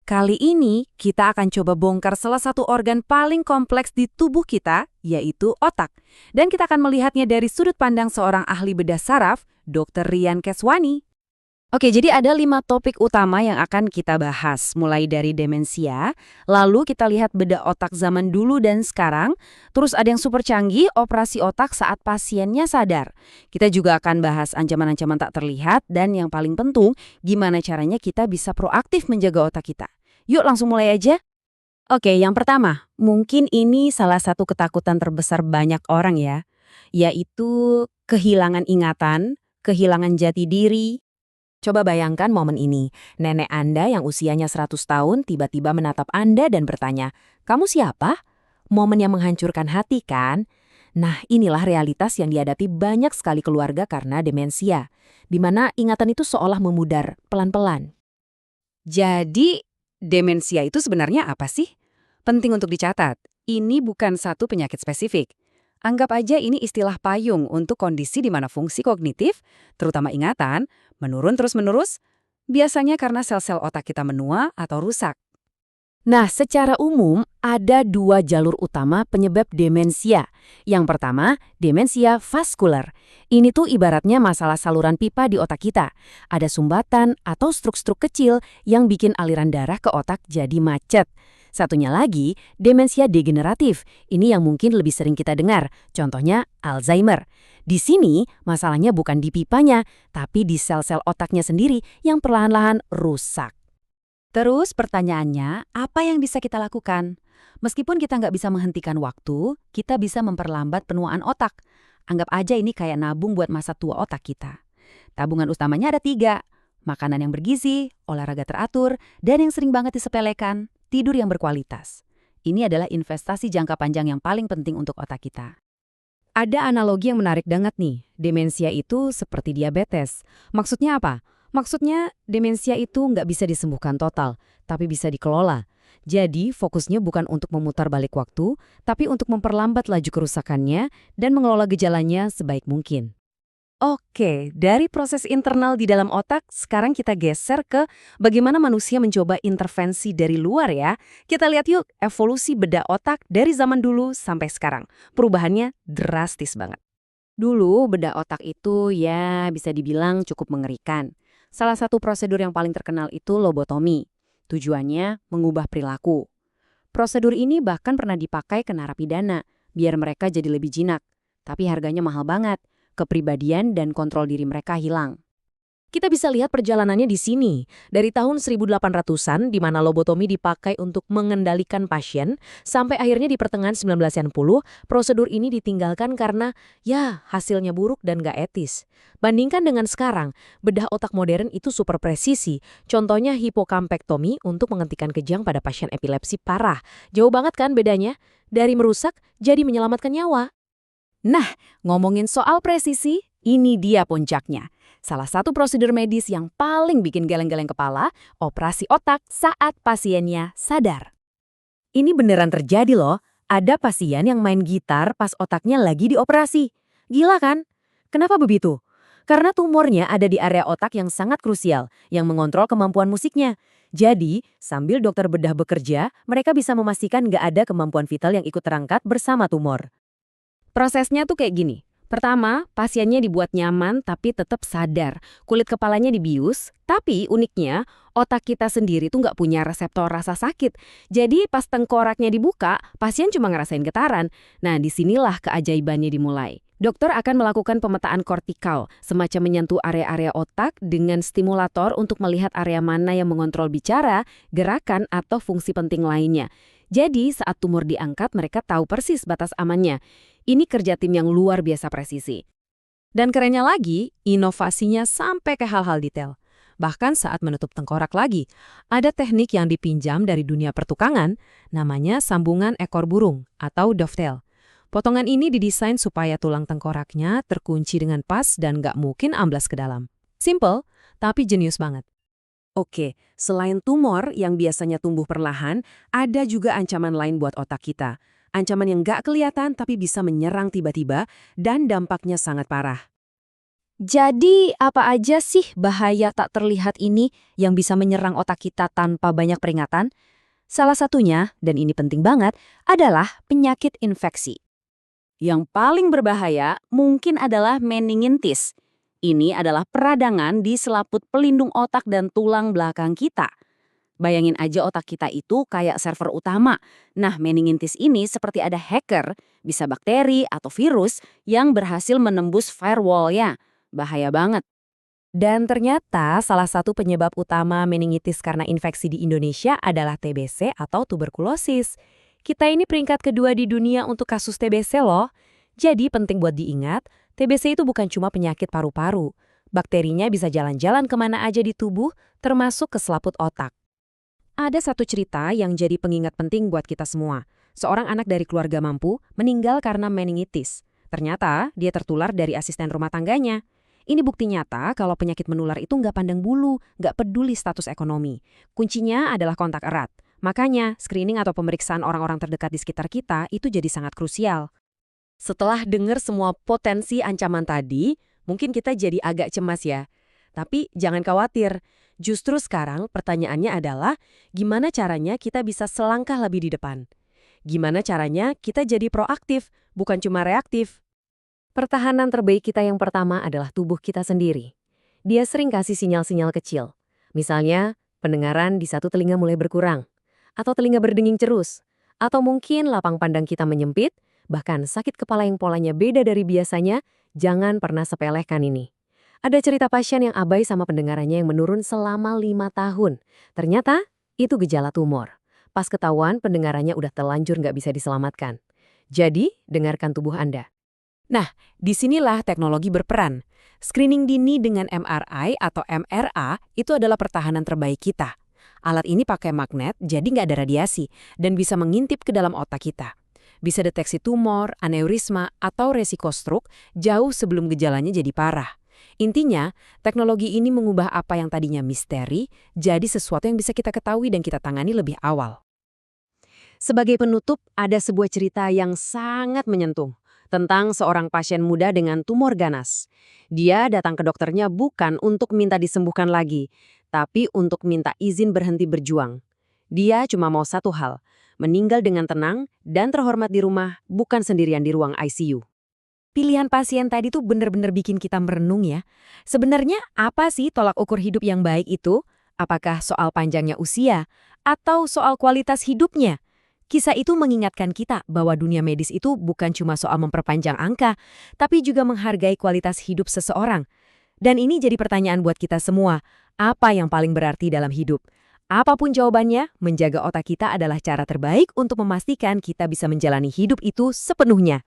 Kali ini kita akan coba bongkar salah satu organ paling kompleks di tubuh kita, yaitu otak. Dan kita akan melihatnya dari sudut pandang seorang ahli bedah saraf, Dr. Rian Keswani. Oke, jadi ada 5 topik utama yang akan kita bahas, mulai dari demensia, lalu kita lihat bedah otak zaman dulu dan sekarang, terus ada yang super canggih, operasi otak saat pasiennya sadar. Kita juga akan bahas ancaman-ancaman tak terlihat, dan yang paling penting, gimana caranya kita bisa proaktif menjaga otak kita. Yuk langsung mulai aja. Oke, yang pertama, mungkin ini salah satu ketakutan terbesar banyak orang ya, yaitu kehilangan ingatan, kehilangan jati diri. Coba bayangkan momen ini, nenek Anda yang usianya 100 tahun tiba-tiba menatap Anda dan bertanya, "Kamu siapa?" Momen yang menghancurkan hati kan? Nah, inilah realitas yang dihadapi banyak sekali keluarga karena demensia, di mana ingatan itu seolah memudar pelan-pelan. Jadi, demensia itu sebenarnya apa sih? Penting untuk dicatat, ini bukan satu penyakit spesifik. Anggap aja ini istilah payung untuk kondisi di mana fungsi kognitif, terutama ingatan, menurun terus-menerus, biasanya karena sel-sel otak kita menua atau rusak. Nah, secara umum ada 2 jalur utama penyebab demensia. Yang pertama, demensia vaskular. Ini tuh ibaratnya masalah saluran pipa di otak kita. Ada sumbatan atau struk-struk kecil yang bikin aliran darah ke otak jadi macet. Satunya lagi, demensia degeneratif. Ini yang mungkin lebih sering kita dengar, contohnya Alzheimer. Di sini, masalahnya bukan di pipanya, tapi di sel-sel otaknya sendiri yang perlahan-lahan rusak. Terus pertanyaannya, apa yang bisa kita lakukan? Meskipun kita nggak bisa menghentikan waktu, kita bisa memperlambat penuaan otak. Anggap aja ini kayak nabung buat masa tua otak kita. Tabungan utamanya ada 3, makanan yang bergizi, olahraga teratur, dan yang sering banget disepelekan, tidur yang berkualitas. Ini adalah investasi jangka panjang yang paling penting untuk otak kita. Ada analogi yang menarik banget nih. Demensia itu seperti diabetes. Maksudnya apa? Maksudnya demensia itu nggak bisa disembuhkan total, tapi bisa dikelola. Jadi fokusnya bukan untuk memutar balik waktu, tapi untuk memperlambat laju kerusakannya dan mengelola gejalanya sebaik mungkin. Oke, dari proses internal di dalam otak, sekarang kita geser ke bagaimana manusia mencoba intervensi dari luar ya. Kita lihat yuk evolusi bedah otak dari zaman dulu sampai sekarang. Perubahannya drastis banget. Dulu bedah otak itu ya bisa dibilang cukup mengerikan. Salah satu prosedur yang paling terkenal itu lobotomi. Tujuannya mengubah perilaku. Prosedur ini bahkan pernah dipakai ke narapidana, biar mereka jadi lebih jinak. Tapi harganya mahal banget. Kepribadian dan kontrol diri mereka hilang. Kita bisa lihat perjalanannya di sini. Dari tahun 1800-an, di mana lobotomi dipakai untuk mengendalikan pasien, sampai akhirnya di pertengahan 1960, prosedur ini ditinggalkan karena, ya, hasilnya buruk dan gak etis. Bandingkan dengan sekarang, bedah otak modern itu super presisi. Contohnya hipokampektomi untuk menghentikan kejang pada pasien epilepsi parah. Jauh banget kan bedanya? Dari merusak, jadi menyelamatkan nyawa. Nah, ngomongin soal presisi, ini dia puncaknya. Salah satu prosedur medis yang paling bikin geleng-geleng kepala, operasi otak saat pasiennya sadar. Ini beneran terjadi loh, ada pasien yang main gitar pas otaknya lagi dioperasi. Gila kan? Kenapa begitu? Karena tumornya ada di area otak yang sangat krusial, yang mengontrol kemampuan musiknya. Jadi, sambil dokter bedah bekerja, mereka bisa memastikan nggak ada kemampuan vital yang ikut terangkat bersama tumor. Prosesnya tuh kayak gini. Pertama, pasiennya dibuat nyaman tapi tetap sadar. Kulit kepalanya dibius, tapi uniknya otak kita sendiri tuh nggak punya reseptor rasa sakit. Jadi pas tengkoraknya dibuka, pasien cuma ngerasain getaran. Nah, disinilah keajaibannya dimulai. Dokter akan melakukan pemetaan kortikal, semacam menyentuh area-area otak dengan stimulator untuk melihat area mana yang mengontrol bicara, gerakan, atau fungsi penting lainnya. Jadi saat tumor diangkat, mereka tahu persis batas amannya. Ini kerja tim yang luar biasa presisi. Dan kerennya lagi, inovasinya sampai ke hal-hal detail. Bahkan saat menutup tengkorak lagi, ada teknik yang dipinjam dari dunia pertukangan, namanya sambungan ekor burung atau dovetail. Potongan ini didesain supaya tulang tengkoraknya terkunci dengan pas dan nggak mungkin amblas ke dalam. Simple, tapi jenius banget. Oke, selain tumor yang biasanya tumbuh perlahan, ada juga ancaman lain buat otak kita. Ancaman yang nggak kelihatan tapi bisa menyerang tiba-tiba dan dampaknya sangat parah. Jadi, apa aja sih bahaya tak terlihat ini yang bisa menyerang otak kita tanpa banyak peringatan? Salah satunya, dan ini penting banget, adalah penyakit infeksi. Yang paling berbahaya mungkin adalah meningitis. Ini adalah peradangan di selaput pelindung otak dan tulang belakang kita. Bayangin aja otak kita itu kayak server utama. Nah, meningitis ini seperti ada hacker, bisa bakteri atau virus yang berhasil menembus firewall-nya. Bahaya banget. Dan ternyata salah satu penyebab utama meningitis karena infeksi di Indonesia adalah TBC atau tuberkulosis. Kita ini peringkat kedua di dunia untuk kasus TBC loh. Jadi penting buat diingat, TBC itu bukan cuma penyakit paru-paru. Bakterinya bisa jalan-jalan kemana aja di tubuh, termasuk ke selaput otak. Ada satu cerita yang jadi pengingat penting buat kita semua. Seorang anak dari keluarga mampu meninggal karena meningitis. Ternyata dia tertular dari asisten rumah tangganya. Ini bukti nyata kalau penyakit menular itu nggak pandang bulu, nggak peduli status ekonomi. Kuncinya adalah kontak erat. Makanya, screening atau pemeriksaan orang-orang terdekat di sekitar kita itu jadi sangat krusial. Setelah dengar semua potensi ancaman tadi, mungkin kita jadi agak cemas ya. Tapi jangan khawatir. Justru sekarang pertanyaannya adalah gimana caranya kita bisa selangkah lebih di depan? Gimana caranya kita jadi proaktif, bukan cuma reaktif? Pertahanan terbaik kita yang pertama adalah tubuh kita sendiri. Dia sering kasih sinyal-sinyal kecil. Misalnya, pendengaran di satu telinga mulai berkurang, atau telinga berdenging terus, atau mungkin lapang pandang kita menyempit, bahkan sakit kepala yang polanya beda dari biasanya. Jangan pernah sepelehkan ini. Ada cerita pasien yang abai sama pendengarannya yang menurun selama 5 tahun. Ternyata, itu gejala tumor. Pas ketahuan, pendengarannya udah telanjur nggak bisa diselamatkan. Jadi, dengarkan tubuh Anda. Nah, disinilah teknologi berperan. Screening dini dengan MRI atau MRA itu adalah pertahanan terbaik kita. Alat ini pakai magnet, jadi nggak ada radiasi, dan bisa mengintip ke dalam otak kita. Bisa deteksi tumor, aneurisma, atau resiko stroke jauh sebelum gejalanya jadi parah. Intinya, teknologi ini mengubah apa yang tadinya misteri jadi sesuatu yang bisa kita ketahui dan kita tangani lebih awal. Sebagai penutup, ada sebuah cerita yang sangat menyentuh tentang seorang pasien muda dengan tumor ganas. Dia datang ke dokternya bukan untuk minta disembuhkan lagi, tapi untuk minta izin berhenti berjuang. Dia cuma mau satu hal, meninggal dengan tenang dan terhormat di rumah, bukan sendirian di ruang ICU. Pilihan pasien tadi tuh bener-bener bikin kita merenung ya. Sebenarnya apa sih tolak ukur hidup yang baik itu? Apakah soal panjangnya usia? Atau soal kualitas hidupnya? Kisah itu mengingatkan kita bahwa dunia medis itu bukan cuma soal memperpanjang angka, tapi juga menghargai kualitas hidup seseorang. Dan ini jadi pertanyaan buat kita semua, apa yang paling berarti dalam hidup? Apapun jawabannya, menjaga otak kita adalah cara terbaik untuk memastikan kita bisa menjalani hidup itu sepenuhnya.